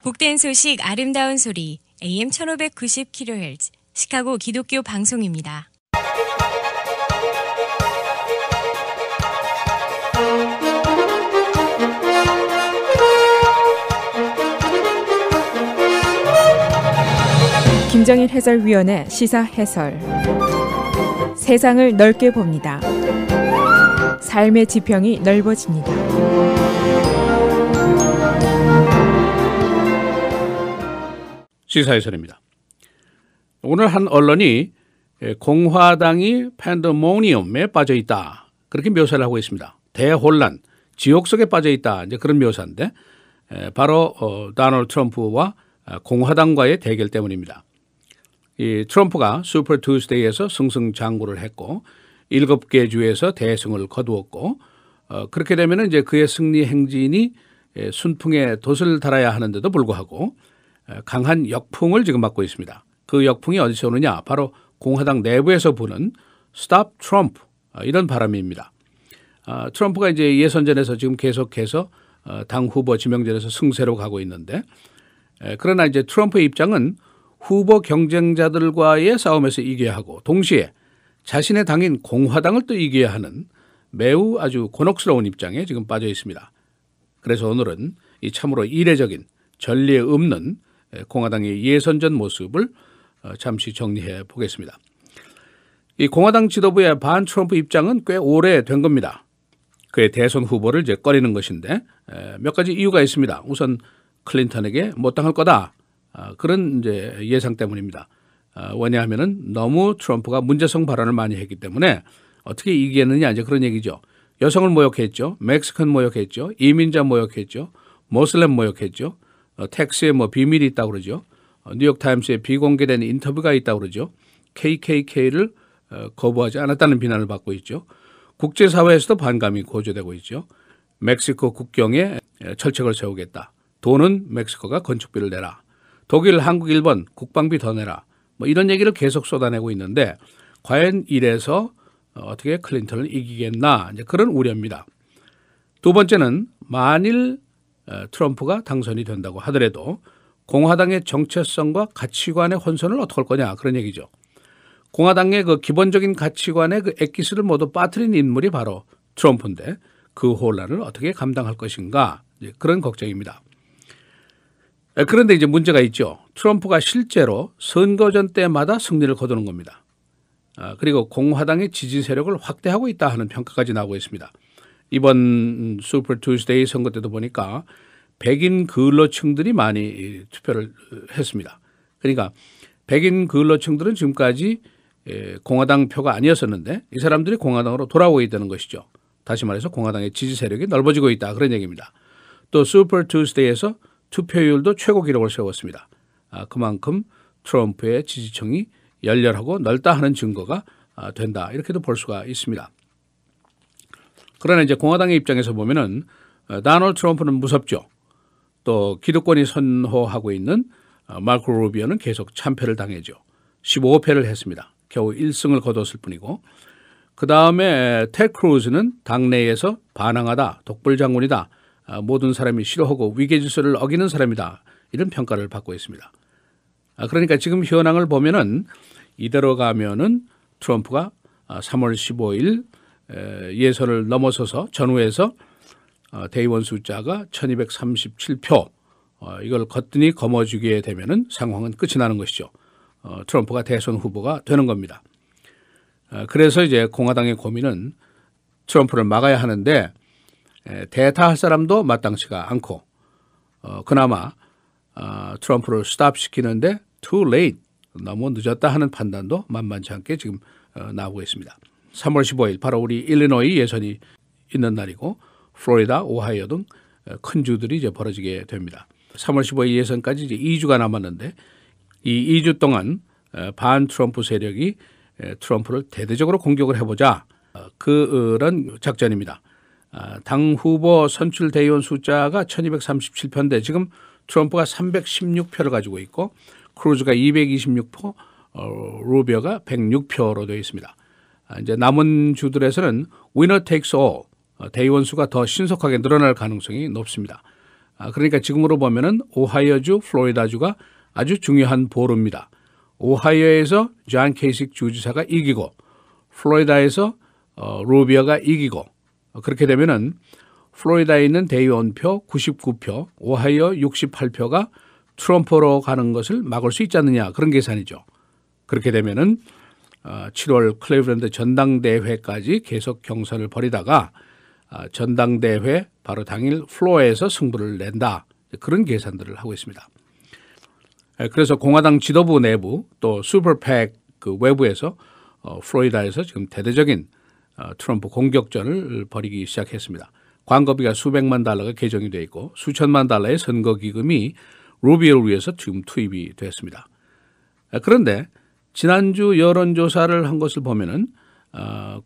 복된 소식 아름다운 소리 AM 1590kHz 시카고 기독교 방송입니다. 김정일 해설위원의 시사 해설. 세상을 넓게 봅니다. 삶의 지평이 넓어집니다. 시사해설입니다. 오늘 한 언론이 공화당이 팬데모니엄에 빠져 있다, 그렇게 묘사를 하고 있습니다. 대혼란, 지옥 속에 빠져 있다, 이제 그런 묘사인데 바로 도널드 트럼프와 공화당과의 대결 때문입니다. 이 트럼프가 슈퍼 투스데이에서 승승장구를 했고 7개 주에서 대승을 거두었고 그렇게 되면 이제 그의 승리 행진이 순풍에 돛을 달아야 하는데도 불구하고 강한 역풍을 지금 맞고 있습니다. 그 역풍이 어디서 오느냐? 바로 공화당 내부에서 부는 Stop Trump, 이런 바람입니다. 트럼프가 이제 예선전에서 지금 계속해서 당 후보 지명전에서 승세로 가고 있는데, 그러나 이제 트럼프의 입장은 후보 경쟁자들과의 싸움에서 이겨야 하고 동시에 자신의 당인 공화당을 또 이겨야 하는 매우 아주 곤혹스러운 입장에 지금 빠져 있습니다. 그래서 오늘은 이 참으로 이례적인 전례 없는 공화당의 예선전 모습을 잠시 정리해 보겠습니다. 이 공화당 지도부의 반 트럼프 입장은 꽤 오래된 겁니다. 그의 대선 후보를 이제 꺼리는 것인데 몇 가지 이유가 있습니다. 우선 클린턴에게 못 당할 거다, 그런 이제 예상 때문입니다. 왜냐하면은 너무 트럼프가 문제성 발언을 많이 했기 때문에 어떻게 이기겠느냐, 이제 그런 얘기죠. 여성을 모욕했죠. 멕시칸 모욕했죠. 이민자 모욕했죠. 모슬렘 모욕했죠. 텍스에 뭐 비밀이 있다고 그러죠. 뉴욕타임스에 비공개된 인터뷰가 있다고 그러죠. KKK를 거부하지 않았다는 비난을 받고 있죠. 국제사회에서도 반감이 고조되고 있죠. 멕시코 국경에 철책을 세우겠다. 돈은 멕시코가 건축비를 내라. 독일, 한국, 일본 국방비 더 내라. 뭐 이런 얘기를 계속 쏟아내고 있는데 과연 이래서 어떻게 클린턴을 이기겠나, 이제 그런 우려입니다. 두 번째는 만일 트럼프가 당선이 된다고 하더라도 공화당의 정체성과 가치관의 혼선을 어떻게 할 거냐, 그런 얘기죠. 공화당의 그 기본적인 가치관의 그 엑기스를 모두 빠뜨린 인물이 바로 트럼프인데 그 혼란을 어떻게 감당할 것인가, 이제 그런 걱정입니다. 그런데 이제 문제가 있죠. 트럼프가 실제로 선거전 때마다 승리를 거두는 겁니다. 그리고 공화당의 지지 세력을 확대하고 있다 하는 평가까지 나오고 있습니다. 이번 슈퍼 투스데이 선거 때도 보니까 백인 근로층들이 많이 투표를 했습니다. 그러니까 백인 근로층들은 지금까지 공화당 표가 아니었었는데 이 사람들이 공화당으로 돌아오고 있다는 것이죠. 다시 말해서 공화당의 지지 세력이 넓어지고 있다, 그런 얘기입니다. 또 슈퍼 투스데이에서 투표율도 최고 기록을 세웠습니다. 그만큼 트럼프의 지지층이 열렬하고 넓다 하는 증거가 된다, 이렇게도 볼 수가 있습니다. 그러나 이제 공화당의 입장에서 보면은 도널드 트럼프는 무섭죠. 또 기득권이 선호하고 있는 마르코 루비오는 계속 참패를 당했죠. 15패를 했습니다. 겨우 1승을 거뒀을 뿐이고, 그 다음에 테드 크루즈는 당내에서 반항하다, 독불장군이다, 모든 사람이 싫어하고 위계질서를 어기는 사람이다, 이런 평가를 받고 있습니다. 그러니까 지금 현황을 보면은 이대로 가면은 트럼프가 3월 15일 예선을 넘어서서 전후에서 대의원 숫자가 1237표, 이걸 거뜬히 거머쥐게 되면은 상황은 끝이 나는 것이죠. 트럼프가 대선 후보가 되는 겁니다. 그래서 이제 공화당의 고민은 트럼프를 막아야 하는데 대타할 사람도 마땅치가 않고 그나마 트럼프를 스탑시키는데 too late, 너무 늦었다 하는 판단도 만만치 않게 지금 나오고 있습니다. 3월 15일 바로 우리 일리노이 예선이 있는 날이고 플로리다, 오하이오 등 큰 주들이 이제 벌어지게 됩니다. 3월 15일 예선까지 이제 2주가 남았는데 이 2주 동안 반 트럼프 세력이 트럼프를 대대적으로 공격을 해보자, 그런 작전입니다. 당 후보 선출 대의원 숫자가 1237표인데 지금 트럼프가 316표를 가지고 있고 크루즈가 226표, 루비오가 106표로 되어 있습니다. 이제 남은 주들에서는 winner takes all, 대의원 수가 더 신속하게 늘어날 가능성이 높습니다. 그러니까 지금으로 보면은 오하이오주, 플로리다주가 아주 중요한 보루입니다. 오하이오에서 존 케이식 주지사가 이기고 플로리다에서 루비오가 이기고 그렇게 되면은 플로리다에 있는 대의원표 99표, 오하이오 68표가 트럼프로 가는 것을 막을 수 있지 않느냐 그런 계산이죠. 그렇게 되면은 7월 클리블랜드 전당대회까지 계속 경선을 벌이다가 전당대회 바로 당일 플로어에서 승부를 낸다 그런 계산들을 하고 있습니다. 그래서 공화당 지도부 내부 또 슈퍼팩 그 외부에서 플로리다에서 지금 대대적인 트럼프 공격전을 벌이기 시작했습니다. 광고비가 수백만 달러가 계정이 되어 있고 수천만 달러의 선거 기금이 루비오를 위해서 지금 투입이 됐습니다. 그런데 지난주 여론조사를 한 것을 보면은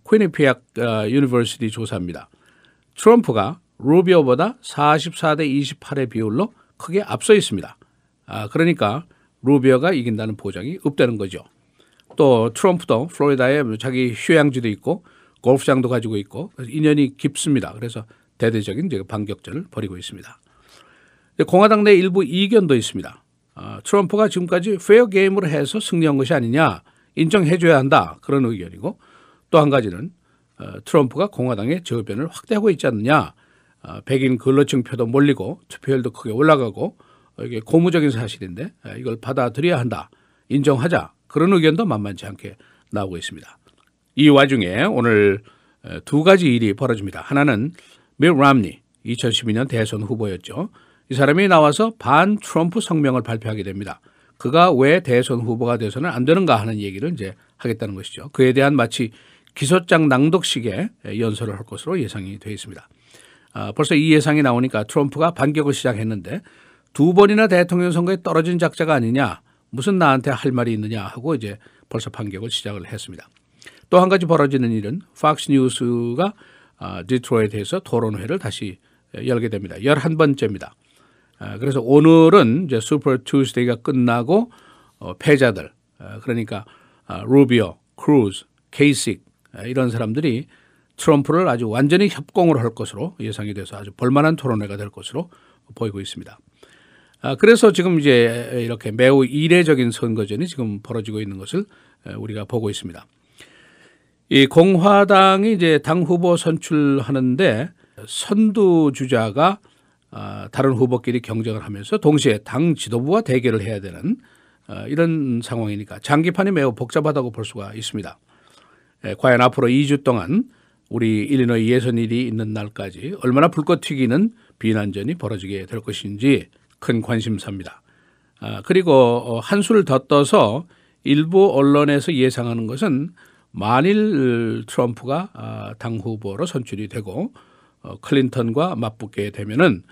퀴니피악 유니버시티 조사입니다. 트럼프가 루비오보다 44대 28의 비율로 크게 앞서 있습니다. 그러니까 루비오가 이긴다는 보장이 없다는 거죠. 또 트럼프도 플로리다에 자기 휴양지도 있고 골프장도 가지고 있고 인연이 깊습니다. 그래서 대대적인 반격전을 벌이고 있습니다. 공화당 내 일부 이견도 있습니다. 트럼프가 지금까지 페어 게임으로 해서 승리한 것이 아니냐 인정해 줘야 한다 그런 의견이고 또 한 가지는 트럼프가 공화당의 저변을 확대하고 있지 않느냐 백인 근로층 표도 몰리고 투표율도 크게 올라가고 이게 고무적인 사실인데 이걸 받아들여야 한다 인정하자 그런 의견도 만만치 않게 나오고 있습니다. 이 와중에 오늘 두 가지 일이 벌어집니다. 하나는 밀 람니 2012년 대선 후보였죠. 이 사람이 나와서 반 트럼프 성명을 발표하게 됩니다. 그가 왜 대선 후보가 돼서는 안 되는가 하는 얘기를 이제 하겠다는 것이죠. 그에 대한 마치 기소장 낭독식의 연설을 할 것으로 예상이 되어 있습니다. 벌써 이 예상이 나오니까 트럼프가 반격을 시작했는데 두 번이나 대통령 선거에 떨어진 작자가 아니냐 무슨 나한테 할 말이 있느냐 하고 이제 벌써 반격을 시작을 했습니다. 또 한 가지 벌어지는 일은 팍스 뉴스가 디트로이트에서 토론회를 다시 열게 됩니다. 11번째입니다. 그래서 오늘은 이제 슈퍼 투스데이가 끝나고 패자들 그러니까 루비오, 크루즈, 케이식 이런 사람들이 트럼프를 아주 완전히 협공을 할 것으로 예상이 돼서 아주 볼만한 토론회가 될 것으로 보이고 있습니다. 그래서 지금 이제 이렇게 매우 이례적인 선거전이 지금 벌어지고 있는 것을 우리가 보고 있습니다. 이 공화당이 이제 당 후보 선출하는데 선두 주자가 다른 후보끼리 경쟁을 하면서 동시에 당 지도부와 대결을 해야 되는 이런 상황이니까 장기판이 매우 복잡하다고 볼 수가 있습니다. 과연 앞으로 2주 동안 우리 일리노이 예선일이 있는 날까지 얼마나 불꽃 튀기는 비난전이 벌어지게 될 것인지 큰 관심사입니다. 그리고 한수를 더 떠서 일부 언론에서 예상하는 것은 만일 트럼프가 당 후보로 선출이 되고 클린턴과 맞붙게 되면은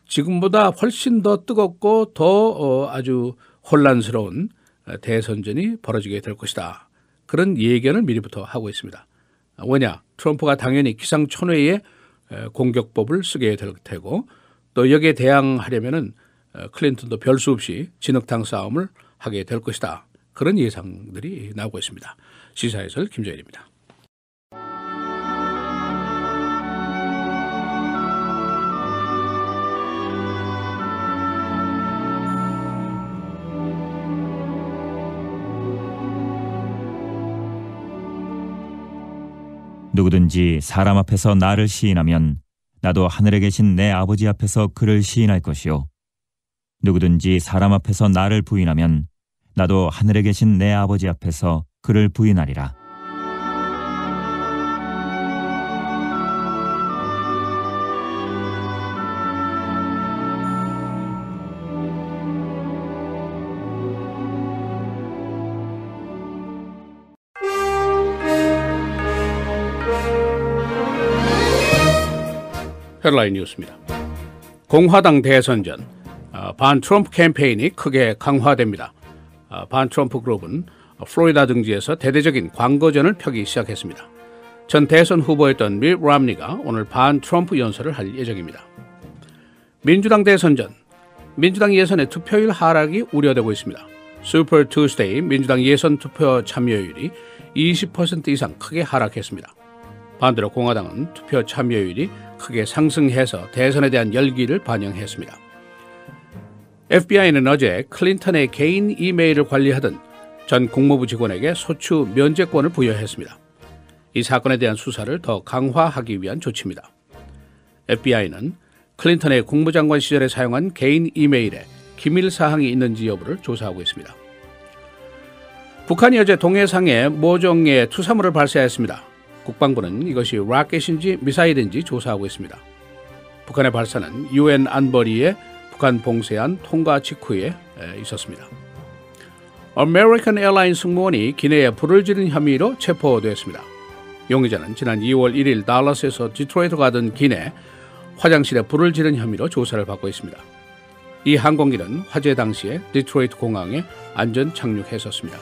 지금보다 훨씬 더 뜨겁고 더 아주 혼란스러운 대선전이 벌어지게 될 것이다. 그런 예견을 미리부터 하고 있습니다. 왜냐? 트럼프가 당연히 기상천외의 공격법을 쓰게 될 테고 또 여기에 대항하려면은 클린턴도 별 수 없이 진흙탕 싸움을 하게 될 것이다. 그런 예상들이 나오고 있습니다. 시사해설 김정일입니다. 누구든지 사람 앞에서 나를 시인하면 나도 하늘에 계신 내 아버지 앞에서 그를 시인할 것이요 누구든지 사람 앞에서 나를 부인하면 나도 하늘에 계신 내 아버지 앞에서 그를 부인하리라. 헤드라인 뉴스입니다. 공화당 대선전 반 트럼프 캠페인이 크게 강화됩니다. 반 트럼프 그룹은 플로리다 등지에서 대대적인 광고전을 펴기 시작했습니다. 전 대선 후보였던 밀 람니가 오늘 반 트럼프 연설을 할 예정입니다. 민주당 대선전, 민주당 예선의 투표율 하락이 우려되고 있습니다. 슈퍼 투스데이 민주당 예선 투표 참여율이 20% 이상 크게 하락했습니다. 반대로 공화당은 투표 참여율이 크게 상승해서 대선에 대한 열기를 반영했습니다. FBI는 어제 클린턴의 개인 이메일을 관리하던 전 국무부 직원에게 소추 면제권을 부여했습니다. 이 사건에 대한 수사를 더 강화하기 위한 조치입니다. FBI는 클린턴의 국무장관 시절에 사용한 개인 이메일에 기밀 사항이 있는지 여부를 조사하고 있습니다. 북한이 어제 동해상에 모종의 투사물을 발사했습니다. 국방부는 이것이 라켓인지 미사일인지 조사하고 있습니다. 북한의 발사는 UN 안보리의 북한 봉쇄안 통과 직후에 있었습니다. 아메리칸 에어라인 승무원이 기내에 불을 지른 혐의로 체포됐습니다. 용의자는 지난 2월 1일 달라스에서 디트로이트 가던 기내 화장실에 불을 지른 혐의로 조사를 받고 있습니다. 이 항공기는 화재 당시에 디트로이트 공항에 안전 착륙했었습니다.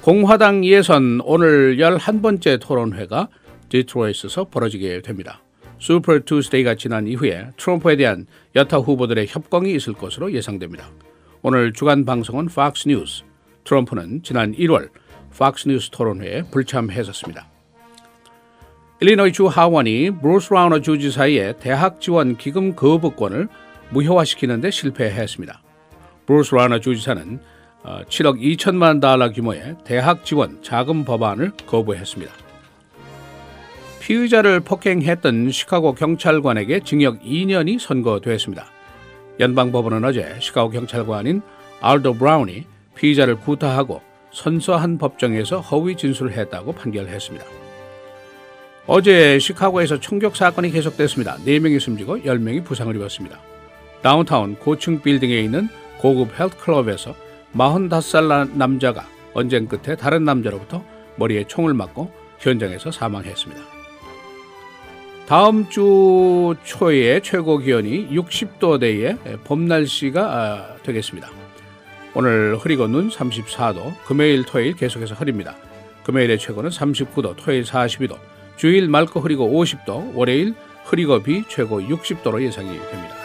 공화당 예선 오늘 11번째 토론회가 디트로이트에서 벌어지게 됩니다. 슈퍼 투스데이가 지난 이후에 트럼프에 대한 여타 후보들의 협공이 있을 것으로 예상됩니다. 오늘 주간 방송은 팍스 뉴스. 트럼프는 지난 1월 팍스 뉴스 토론회에 불참했었습니다. 일리노이주 하원이 브루스 라우너 주지사의 대학 지원 기금 거부권을 무효화시키는 데 실패했습니다. 브루스 라우너 주지사는 7억 2천만 달러 규모의 대학 지원 자금 법안을 거부했습니다. 피의자를 폭행했던 시카고 경찰관에게 징역 2년이 선고됐습니다. 연방법원은 어제 시카고 경찰관인 알도 브라운이 피의자를 구타하고 선서한 법정에서 허위 진술을 했다고 판결했습니다. 어제 시카고에서 총격 사건이 계속됐습니다. 4명이 숨지고 10명이 부상을 입었습니다. 다운타운 고층 빌딩에 있는 고급 헬스클럽에서 45살 남자가 언쟁 끝에 다른 남자로부터 머리에 총을 맞고 현장에서 사망했습니다. 다음 주 초에 최고 기온이 60도대의 봄 날씨가 되겠습니다. 오늘 흐리고 눈 34도, 금요일 토요일 계속해서 흐립니다. 금요일의 최고는 39도, 토요일 42도, 주일 맑고 흐리고 50도, 월요일 흐리고 비 최고 60도로 예상이 됩니다.